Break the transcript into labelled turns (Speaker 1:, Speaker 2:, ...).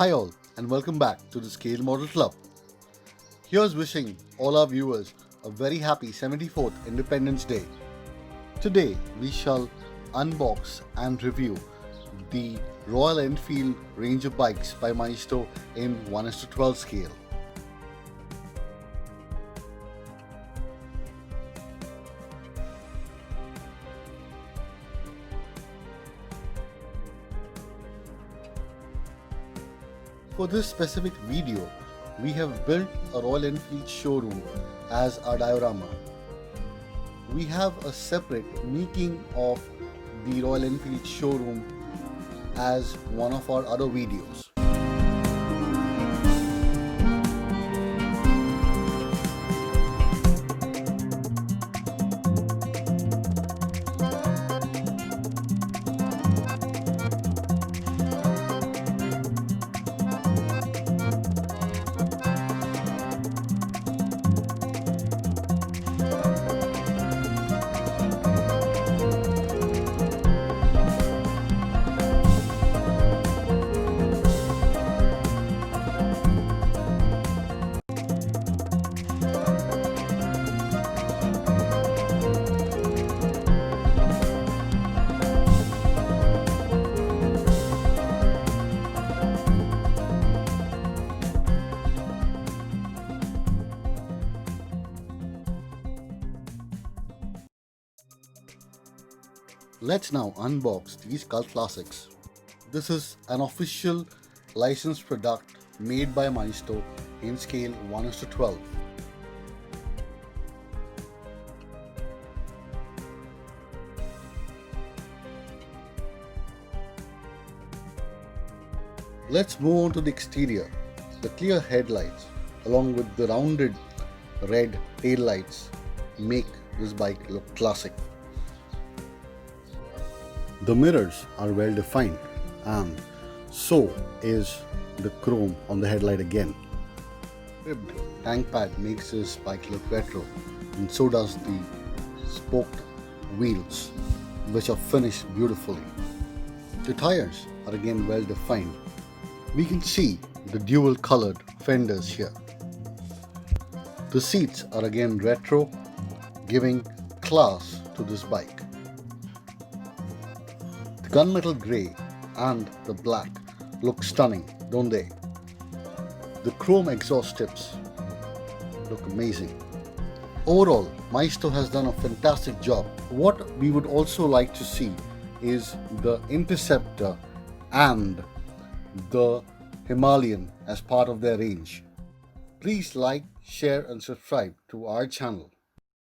Speaker 1: Hi all and welcome back to the Scale Model Club. Here's wishing all our viewers a very happy 74th Independence Day. Today we shall unbox and review the Royal Enfield range of bikes by Maisto in 1:12 scale. For this specific video, we have built a Royal Enfield showroom as our diorama. We have a separate making of the Royal Enfield showroom as one of our other videos. Let's now unbox these cult classics. This is an official licensed product made by Maisto in scale 1:12. Let's move on to the exterior. The clear headlights along with the rounded red tail lights make this bike look classic. The mirrors are well defined and so is the chrome on the headlight again. Ribbed tank pad makes this bike look retro, and so does the spoked wheels, which are finished beautifully. The tires are again well defined. We can see the dual colored fenders here. The seats are again retro, giving class to this bike. The gunmetal grey and the black look stunning, don't they? The chrome exhaust tips look amazing. Overall, Maisto has done a fantastic job. What we would also like to see is the Interceptor and the Himalayan as part of their range. Please like, share and subscribe to our channel.